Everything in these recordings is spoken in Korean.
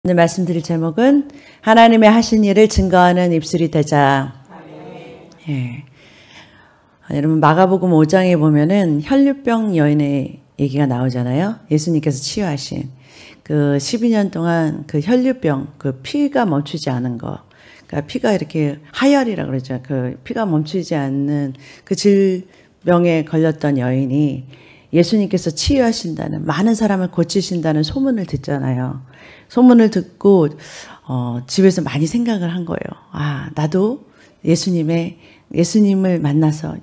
오늘 말씀드릴 제목은 하나님의 하신 일을 증거하는 입술이 되자. 예. 여러분 마가복음 5장에 보면은 혈류병 여인의 얘기가 나오잖아요. 예수님께서 치유하신 그 12년 동안 그 혈류병, 그 피가 멈추지 않은 거, 그러니까 피가 이렇게 하혈이라 그러죠. 그 피가 멈추지 않는 그 질병에 걸렸던 여인이 예수님께서 치유하신다는, 많은 사람을 고치신다는 소문을 듣잖아요. 소문을 듣고 집에서 많이 생각을 한 거예요. 아, 나도 예수님을 만나서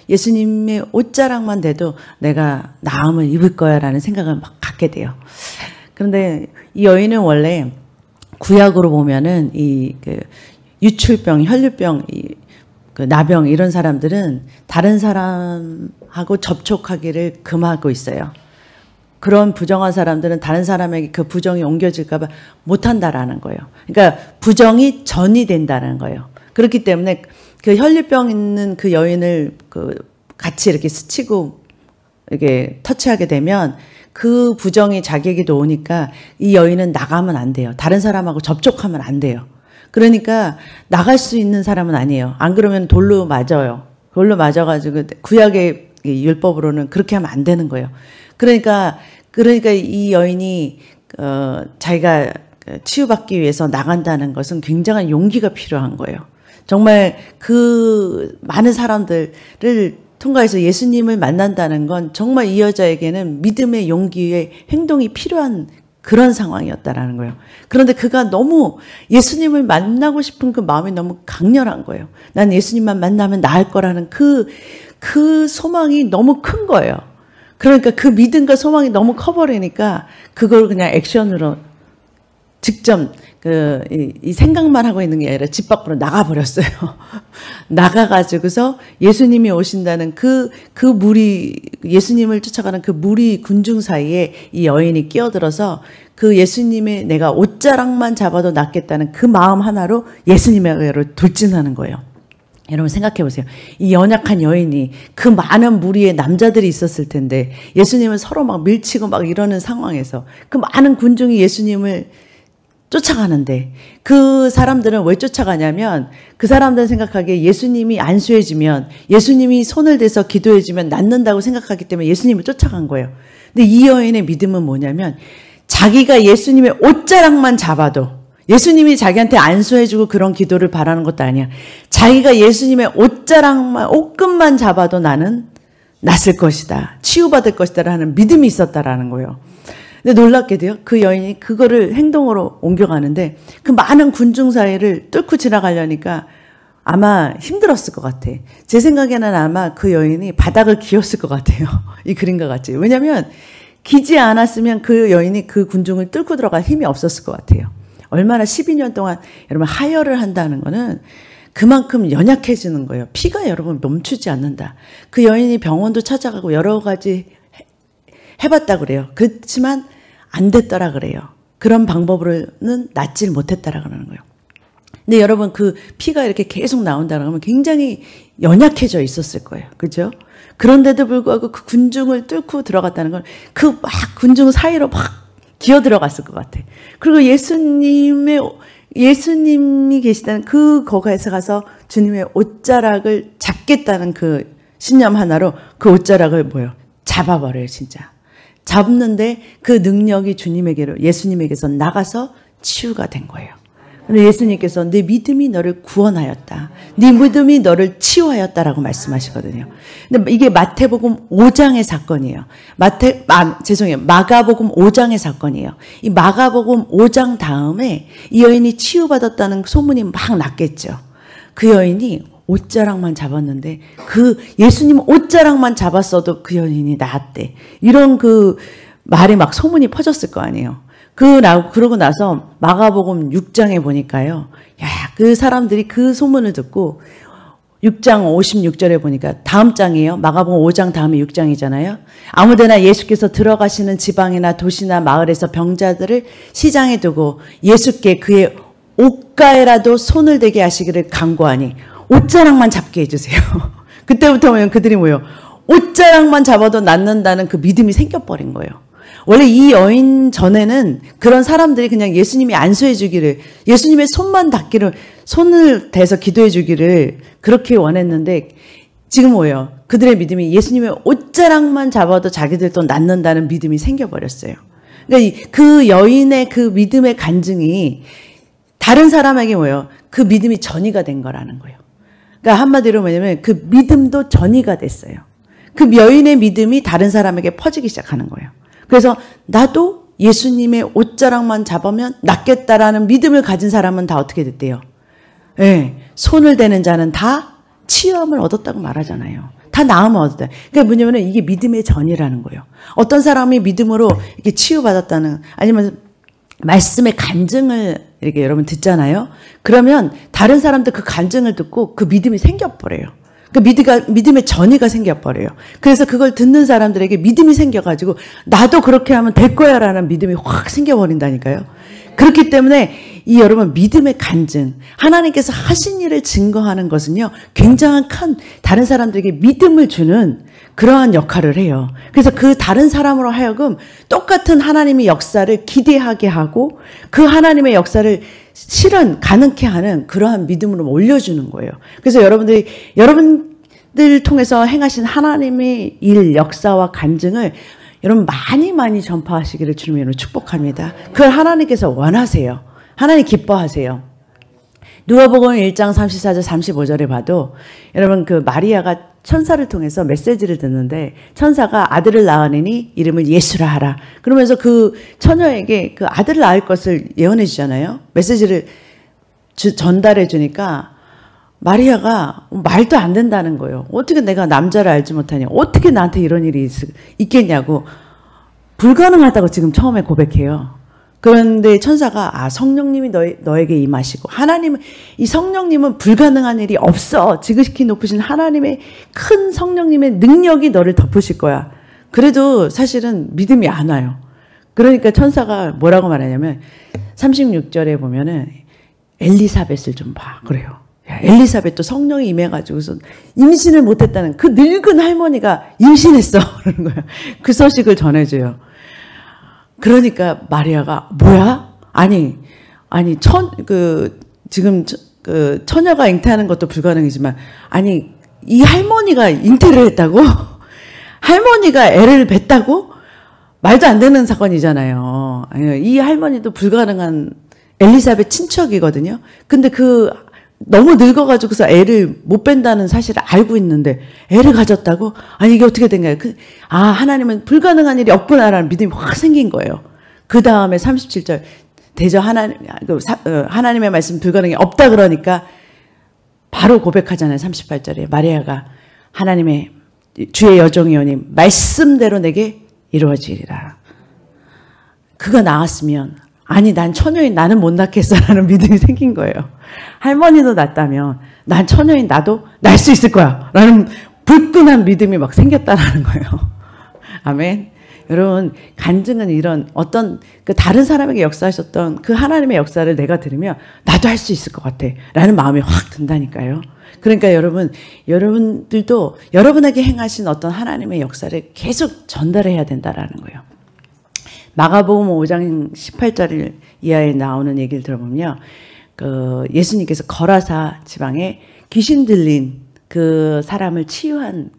예수님의 옷자락만 돼도 내가 나음을 입을 거야라는 생각을 막 갖게 돼요. 그런데 이 여인은 원래 구약으로 보면은 그 유출병, 혈류병, 그 나병 이런 사람들은 다른 사람하고 접촉하기를 금하고 있어요. 그런 부정한 사람들은 다른 사람에게 그 부정이 옮겨질까 봐 못한다라는 거예요. 그러니까 부정이 전이 된다는 거예요. 그렇기 때문에 그 혈류병 있는 그 여인을 같이 이렇게 스치고 이렇게 터치하게 되면 그 부정이 자기에게도 오니까 이 여인은 나가면 안 돼요. 다른 사람하고 접촉하면 안 돼요. 그러니까 나갈 수 있는 사람은 아니에요. 안 그러면 돌로 맞아요. 돌로 맞아가지고 구약의 율법으로는 그렇게 하면 안 되는 거예요. 그러니까 이 여인이 자기가 치유받기 위해서 나간다는 것은 굉장한 용기가 필요한 거예요. 정말 그 많은 사람들을 통과해서 예수님을 만난다는 건 정말 이 여자에게는 믿음의 용기의 행동이 필요한 그런 상황이었다라는 거예요. 그런데 그가 너무 예수님을 만나고 싶은 그 마음이 너무 강렬한 거예요. 난 예수님만 만나면 나을 거라는 그 소망이 너무 큰 거예요. 그러니까 그 믿음과 소망이 너무 커버리니까 그걸 그냥 액션으로 직접 이 생각만 하고 있는 게 아니라 집 밖으로 나가버렸어요. 나가가지고서 예수님이 오신다는 그 무리, 예수님을 쫓아가는 그 무리 군중 사이에 이 여인이 끼어들어서 그 예수님의 내가 옷자락만 잡아도 낫겠다는 그 마음 하나로 예수님에게로 돌진하는 거예요. 여러분 생각해 보세요. 이 연약한 여인이 그 많은 무리의 남자들이 있었을 텐데 예수님을 서로 막 밀치고 막 이러는 상황에서 그 많은 군중이 예수님을 쫓아가는데 그 사람들은 왜 쫓아가냐면 그 사람들은 생각하기에 예수님이 안수해지면 예수님이 손을 대서 기도해주면 낫는다고 생각하기 때문에 예수님을 쫓아간 거예요. 근데 이 여인의 믿음은 뭐냐면 자기가 예수님의 옷자락만 잡아도 예수님이 자기한테 안수해주고 그런 기도를 바라는 것도 아니야. 자기가 예수님의 옷끝만 잡아도 나는 낫을 것이다. 치유받을 것이다 라는 믿음이 있었다라는 거예요. 근데 놀랍게도요. 그 여인이 그거를 행동으로 옮겨가는데 그 많은 군중 사이를 뚫고 지나가려니까 아마 힘들었을 것 같아. 제 생각에는 아마 그 여인이 바닥을 기었을 것 같아요. 이 그림과 같이. 왜냐하면 기지 않았으면 그 여인이 그 군중을 뚫고 들어갈 힘이 없었을 것 같아요. 얼마나 12년 동안 여러분 하혈을 한다는 거는 그만큼 연약해지는 거예요. 피가 여러분 멈추지 않는다. 그 여인이 병원도 찾아가고 여러 가지 해봤다 그래요. 그렇지만 안 됐더라 그래요. 그런 방법으로는 낫질 못했다라 그러는 거예요. 근데 여러분 그 피가 이렇게 계속 나온다고 하면 굉장히 연약해져 있었을 거예요. 그죠? 그런데도 불구하고 그 군중을 뚫고 들어갔다는 건 그 막 군중 사이로 막 기어 들어갔을 것 같아. 그리고 예수님이 계시다는 그 거기에서 가서 주님의 옷자락을 잡겠다는 그 신념 하나로 그 옷자락을 잡아버려요, 진짜. 잡는데 그 능력이 예수님에게서 나가서 치유가 된 거예요. 근데 예수님께서 내 믿음이 너를 구원하였다. 네 믿음이 너를 치유하였다라고 말씀하시거든요. 근데 이게 마태복음 5장의 사건이에요. 마가복음 5장의 사건이에요. 이 마가복음 5장 다음에 이 여인이 치유받았다는 소문이 막 났겠죠. 그 여인이 옷자락만 잡았는데 그 예수님 옷자락만 잡았어도 그 여인이 나았대. 이런 그 말이 막 소문이 퍼졌을 거 아니에요. 그러고 나서 마가복음 6장에 보니까요. 그 사람들이 그 소문을 듣고 6장 56절에 보니까 다음 장이에요. 마가복음 5장 다음에 6장이잖아요. 아무데나 예수께서 들어가시는 지방이나 도시나 마을에서 병자들을 시장에 두고 예수께 그의 옷가에라도 손을 대게 하시기를 간구하니 옷자락만 잡게 해주세요. 그때부터 그들이 옷자락만 잡아도 낫는다는 그 믿음이 생겨버린 거예요. 원래 이 여인 전에는 그런 사람들이 그냥 예수님이 안수해 주기를, 예수님의 손만 닿기를, 손을 대서 기도해 주기를 그렇게 원했는데, 지금 뭐예요? 그들의 믿음이 예수님의 옷자락만 잡아도 자기들 또 낫는다는 믿음이 생겨버렸어요. 그러니까 그 여인의 그 믿음의 간증이 다른 사람에게 뭐예요? 그 믿음이 전이가 된 거라는 거예요. 그러니까 한마디로 뭐냐면 그 믿음도 전이가 됐어요. 그 여인의 믿음이 다른 사람에게 퍼지기 시작하는 거예요. 그래서 나도 예수님의 옷자락만 잡으면 낫겠다라는 믿음을 가진 사람은 다 어떻게 됐대요? 예, 손을 대는 자는 다 치유함을 얻었다고 말하잖아요. 다 나음을 얻었다. 그러니까 뭐냐면 이게 믿음의 전이라는 거예요. 어떤 사람이 믿음으로 이렇게 치유받았다는, 아니면 말씀의 간증을 이렇게 여러분 듣잖아요. 그러면 다른 사람들 그 간증을 듣고 그 믿음이 생겨버려요. 그 믿음의 전이가 생겨버려요. 그래서 그걸 듣는 사람들에게 믿음이 생겨가지고 나도 그렇게 하면 될 거야 라는 믿음이 확 생겨버린다니까요. 그렇기 때문에 이 여러분 믿음의 간증, 하나님께서 하신 일을 증거하는 것은요, 굉장한 큰 다른 사람들에게 믿음을 주는 그러한 역할을 해요. 그래서 그 다른 사람으로 하여금 똑같은 하나님의 역사를 기대하게 하고 그 하나님의 역사를 실현, 가능케 하는 그러한 믿음으로 올려주는 거예요. 그래서 여러분들 통해서 행하신 하나님의 일, 역사와 간증을 여러분 많이 전파하시기를 주님으로 축복합니다. 그걸 하나님께서 원하세요. 하나님 기뻐하세요. 누가복음 1장 34절 35절에 봐도 여러분 그 마리아가 천사를 통해서 메시지를 듣는데 천사가 아들을 낳으니 이름을 예수라 하라. 그러면서 그 처녀에게 그 아들을 낳을 것을 예언해 주잖아요. 메시지를 전달해 주니까 마리아가 말도 안 된다는 거예요. 어떻게 내가 남자를 알지 못하냐. 어떻게 나한테 이런 일이 있겠냐고. 불가능하다고 지금 처음에 고백해요. 그런데 천사가 성령님이 너에게 임하시고 하나님은 이 성령님은 불가능한 일이 없어. 지극히 높으신 하나님의 큰 성령님의 능력이 너를 덮으실 거야. 그래도 사실은 믿음이 안 와요. 그러니까 천사가 뭐라고 말하냐면 36절에 보면은 엘리사벳을 좀 봐. 그래요. 엘리사벳도 성령이 임해가지고서 임신을 못했다는 그 늙은 할머니가 임신했어. 그러는 거예요. 그 소식을 전해줘요. 그러니까 마리아가 뭐야? 지금 처녀가 잉태하는 것도 불가능이지만 이 할머니가 잉태를 했다고? 할머니가 애를 뱄다고? 말도 안 되는 사건이잖아요. 이 할머니도 불가능한 엘리사벳 친척이거든요. 근데 너무 늙어가지고서 애를 못 뺀다는 사실을 알고 있는데 애를 가졌다고? 이게 어떻게 된 거야? 하나님은 불가능한 일이 없구나라는 믿음이 확 생긴 거예요. 그 다음에 37절 대저 하나님의 말씀 불가능이 없다 그러니까 바로 고백하잖아요. 38절에 마리아가 하나님의 주의 여종이오니 말씀대로 내게 이루어지리라. 그가 나왔으면 난 처녀인 나는 못 낳겠어라는 믿음이 생긴 거예요. 할머니도 낳았다면 난 처녀인 나도 낳을 수 있을 거야 라는 불끈한 믿음이 막 생겼다라는 거예요. 아멘. 여러분 간증은 이런 어떤 다른 사람에게 역사하셨던 그 하나님의 역사를 내가 들으면 나도 할 수 있을 것 같아 라는 마음이 확 든다니까요. 그러니까 여러분들도 여러분에게 행하신 어떤 하나님의 역사를 계속 전달해야 된다라는 거예요. 마가복음 5장 18절 이하에 나오는 얘기를 들어보면 예수님께서 거라사 지방에 귀신 들린 그 사람을 치유한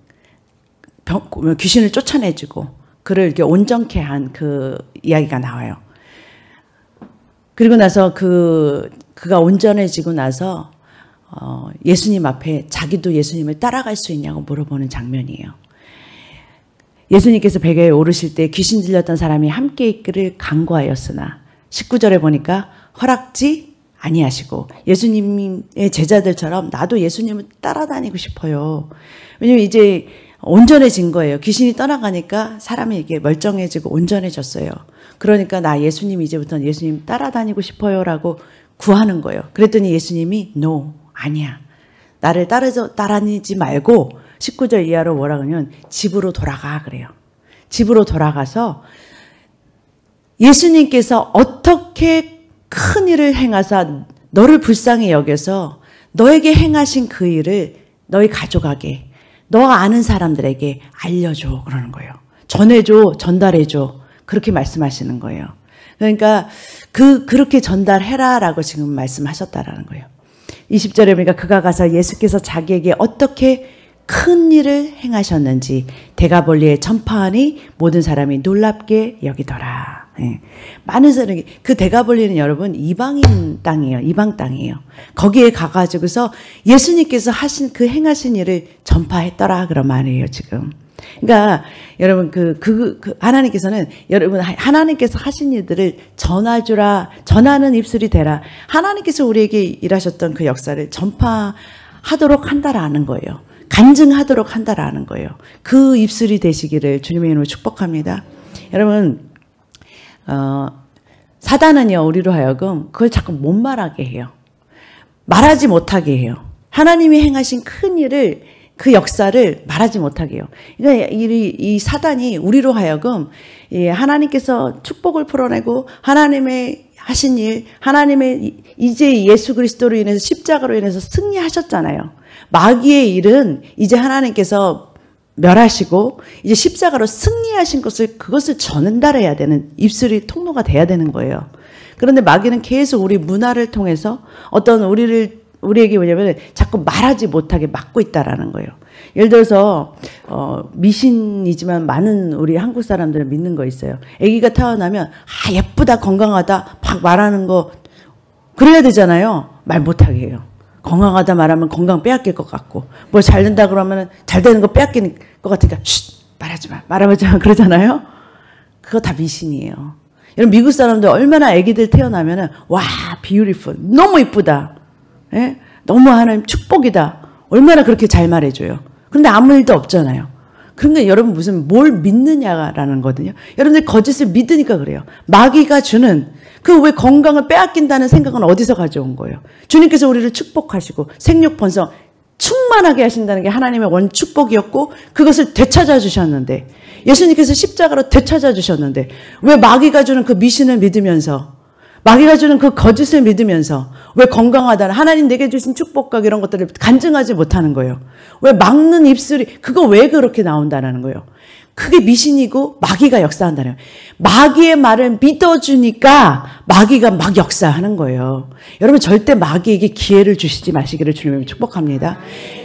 귀신을 쫓아내주고 그를 이렇게 온전케 한 그 이야기가 나와요. 그리고 나서 그가 온전해지고 나서 예수님 앞에 자기도 예수님을 따라갈 수 있냐고 물어보는 장면이에요. 예수님께서 베개에 오르실 때 귀신 들렸던 사람이 함께 있기를 간구하였으나 19절에 보니까 허락지 아니하시고 예수님의 제자들처럼 나도 예수님을 따라다니고 싶어요. 왜냐면 이제 온전해진 거예요. 귀신이 떠나가니까 사람이 이게 멀쩡해지고 온전해졌어요. 그러니까 나 예수님 이제부터는 예수님 따라다니고 싶어요라고 구하는 거예요. 그랬더니 예수님이 No, 아니야. 나를 따라다니지 말고 19절 이하로 뭐라 그러면 집으로 돌아가 그래요. 집으로 돌아가서 예수님께서 어떻게 큰 일을 행하사 너를 불쌍히 여겨서 너에게 행하신 그 일을 너희 가족에게 너가 아는 사람들에게 알려줘 그러는 거예요. 전해줘, 전달해줘. 그렇게 말씀하시는 거예요. 그러니까 그렇게 전달해라라고 지금 말씀하셨다라는 거예요. 20절에 보니까 그가 가서 예수께서 자기에게 어떻게 큰 일을 행하셨는지 데가볼리에 전파하니 모든 사람이 놀랍게 여기더라. 예. 많은 사람이, 그 데가볼리는 여러분 이방인 땅이에요. 이방 땅이에요. 거기에 가가지고서 예수님께서 하신 그 행하신 일을 전파했더라 그런 말이에요 지금. 그러니까 여러분 하나님께서는 여러분 하나님께서 하신 일들을 전하주라, 전하는 입술이 되라. 하나님께서 우리에게 일하셨던 그 역사를 전파하도록 한다라는 거예요. 간증하도록 한다라는 거예요. 그 입술이 되시기를 주님의 이름으로 축복합니다. 여러분 사단은요 우리로 하여금 그걸 자꾸 못 말하게 해요. 말하지 못하게 해요. 하나님이 행하신 큰 일을, 그 역사를 말하지 못하게 해요. 그러니까 이 사단이 우리로 하여금 하나님께서 축복을 풀어내고 하나님의 하신 일, 하나님의 이제 예수 그리스도로 인해서 십자가로 인해서 승리하셨잖아요. 마귀의 일은 이제 하나님께서 멸하시고 이제 십자가로 승리하신 것을, 그것을 전달해야 되는 입술이 통로가 돼야 되는 거예요. 그런데 마귀는 계속 우리 문화를 통해서 어떤 우리에게 뭐냐면 자꾸 말하지 못하게 막고 있다라는 거예요. 예를 들어서 미신이지만 많은 우리 한국 사람들은 믿는 거 있어요. 아기가 태어나면 예쁘다, 건강하다 막 말하는 거 그래야 되잖아요. 말 못하게 해요. 건강하다 말하면 건강 빼앗길 것 같고, 뭐 잘 된다 그러면 잘 되는 거 빼앗기는 것 같으니까 말하지 마 그러잖아요. 그거 다 미신이에요. 여러분 미국 사람들 얼마나 아기들 태어나면은 와 beautiful, 너무 이쁘다, 예? 너무 하나님 축복이다, 얼마나 그렇게 잘 말해줘요. 그런데 아무 일도 없잖아요. 그런데 여러분 무슨 뭘 믿느냐라는 거거든요. 여러분들 거짓을 믿으니까 그래요. 마귀가 주는 그 왜 건강을 빼앗긴다는 생각은 어디서 가져온 거예요? 주님께서 우리를 축복하시고 생육 번성 충만하게 하신다는 게 하나님의 원 축복이었고 그것을 되찾아 주셨는데, 예수님께서 십자가로 되찾아 주셨는데 왜 마귀가 주는 그 미신을 믿으면서, 마귀가 주는 그 거짓을 믿으면서 왜 건강하다는 하나님 내게 주신 축복과 이런 것들을 간증하지 못하는 거예요? 왜 막는 입술이, 그거 왜 그렇게 나온다는 거예요? 그게 미신이고 마귀가 역사한다는 거예요. 마귀의 말을 믿어주니까 마귀가 막 역사하는 거예요. 여러분 절대 마귀에게 기회를 주시지 마시기를 주님을 축복합니다.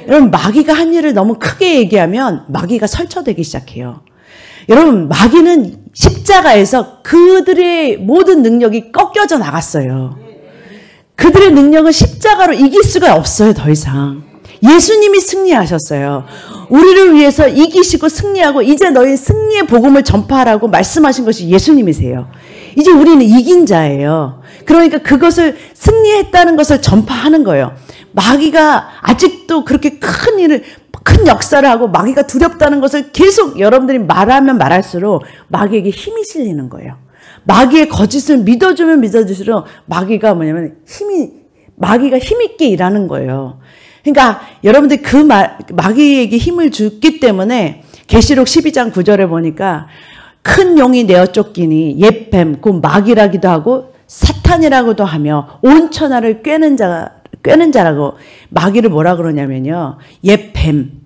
여러분 마귀가 한 일을 너무 크게 얘기하면 마귀가 설쳐되기 시작해요. 여러분 마귀는 십자가에서 그들의 모든 능력이 꺾여져 나갔어요. 그들의 능력은 십자가로 이길 수가 없어요. 더 이상. 예수님이 승리하셨어요. 우리를 위해서 이기시고 승리하고 이제 너희 승리의 복음을 전파하라고 말씀하신 것이 예수님이세요. 이제 우리는 이긴 자예요. 그러니까 그것을 승리했다는 것을 전파하는 거예요. 마귀가 아직도 그렇게 큰 역사를 하고 마귀가 두렵다는 것을 계속 여러분들이 말하면 말할수록 마귀에게 힘이 실리는 거예요. 마귀의 거짓을 믿어주면 믿어줄수록 마귀가 뭐냐면 마귀가 힘있게 일하는 거예요. 그러니까 여러분들 마귀에게 힘을 주기 때문에 계시록 12장 9절에 보니까 큰 용이 내어 쫓기니 옛 뱀, 곧 마귀라기도 하고 사탄이라고도 하며 온 천하를 꿰는 자라고, 마귀를 뭐라 그러냐면요, 옛 뱀,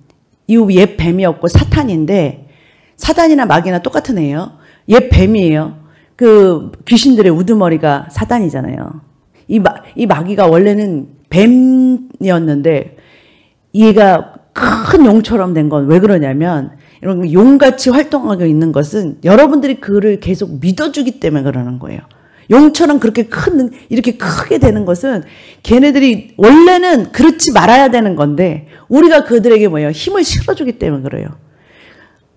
이 옛 뱀이었고 사탄인데, 사탄이나 마귀나 똑같은 애예요. 옛 뱀이에요. 그 귀신들의 우두머리가 사탄이잖아요. 이 마귀가 원래는 뱀이었는데 얘가 큰 용처럼 된 건 왜 그러냐면, 이런 용같이 활동하고 있는 것은 여러분들이 그를 계속 믿어주기 때문에 그러는 거예요. 용처럼 이렇게 크게 되는 것은 걔네들이 원래는 그렇지 말아야 되는 건데 우리가 그들에게 뭐예요? 힘을 실어주기 때문에 그래요.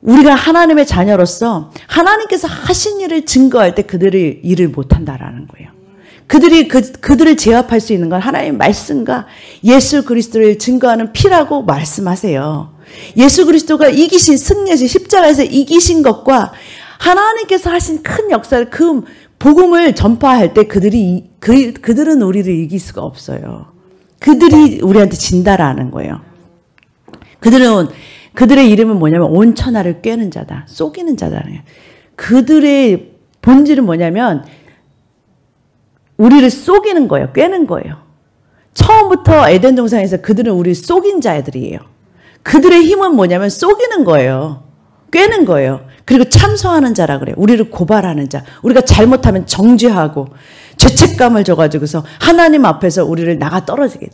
우리가 하나님의 자녀로서 하나님께서 하신 일을 증거할 때 그들이 일을 못한다라는 거예요. 그들을 제압할 수 있는 건 하나님의 말씀과 예수 그리스도를 증거하는 피라고 말씀하세요. 예수 그리스도가 이기신, 승리하신, 십자가에서 이기신 것과 하나님께서 하신 큰 역사를, 그 복음을 전파할 때 그들은 우리를 이길 수가 없어요. 그들이 우리한테 진다라는 거예요. 그들의 이름은 뭐냐면 온 천하를 꿰는 자다, 속이는 자다. 그들의 본질은 뭐냐면 우리를 속이는 거예요. 꿰는 거예요. 처음부터 에덴 동산에서 그들은 우리를 속인 자들이에요. 그들의 힘은 뭐냐면 속이는 거예요. 꿰는 거예요. 그리고 참소하는 자라 그래요. 우리를 고발하는 자. 우리가 잘못하면 정죄하고 죄책감을 줘가지고서 하나님 앞에서 우리를 나가 떨어지게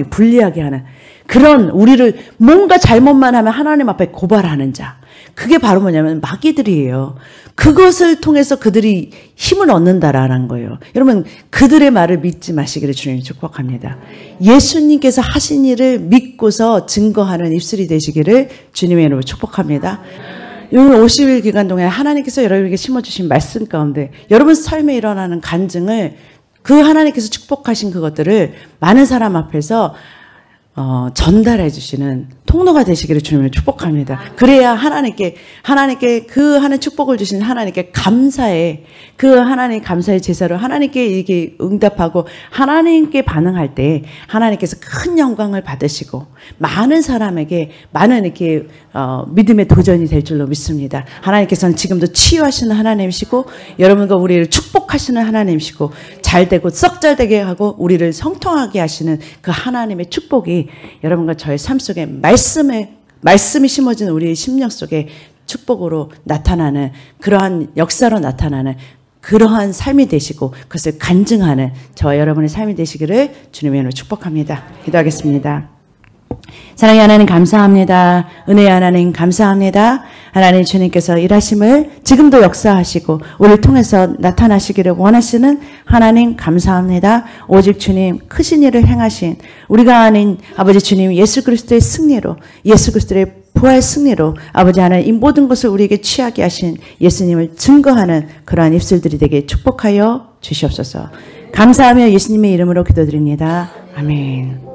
불리하게 하는 그런 우리를 뭔가 잘못만 하면 하나님 앞에 고발하는 자. 그게 바로 뭐냐면 마귀들이에요. 그것을 통해서 그들이 힘을 얻는다라는 거예요. 여러분 그들의 말을 믿지 마시기를 주님이 축복합니다. 예수님께서 하신 일을 믿고서 증거하는 입술이 되시기를 주님의 이름으로 축복합니다. 이 50일 기간 동안 하나님께서 여러분에게 심어주신 말씀 가운데 여러분 삶에 일어나는 간증을 그 하나님께서 축복하신 그것들을 많은 사람 앞에서 전달해 주시는 통로가 되시기를 주님을 축복합니다. 그래야 하나님께 그 하나님 축복을 주신 하나님께 감사의 그 하나님 감사의 제사로 하나님께 이게 응답하고 하나님께 반응할 때 하나님께서 큰 영광을 받으시고 많은 사람에게 많은 이렇게 믿음의 도전이 될 줄로 믿습니다. 하나님께서는 지금도 치유하시는 하나님이시고 여러분과 우리를 축복하시는 하나님이시고 잘되고 썩 잘되게 하고 우리를 성통하게 하시는 그 하나님의 축복이 여러분과 저의 삶 속에 말씀이 심어진 우리의 심령 속에 축복으로 나타나는 그러한 역사로 나타나는 그러한 삶이 되시고 그것을 간증하는 저와 여러분의 삶이 되시기를 주님의 이름으로 축복합니다. 기도하겠습니다. 사랑의 하나님 감사합니다. 은혜의 하나님 감사합니다. 하나님 주님께서 일하심을 지금도 역사하시고 우리를 통해서 나타나시기를 원하시는 하나님 감사합니다. 오직 주님 크신 일을 행하신 우리가 아닌 아버지 주님 예수 그리스도의 승리로 예수 그리스도의 부활 승리로 아버지 하나님 이 모든 것을 우리에게 취하게 하신 예수님을 증거하는 그러한 입술들이 되게 축복하여 주시옵소서. 감사하며 예수님의 이름으로 기도드립니다. 아멘.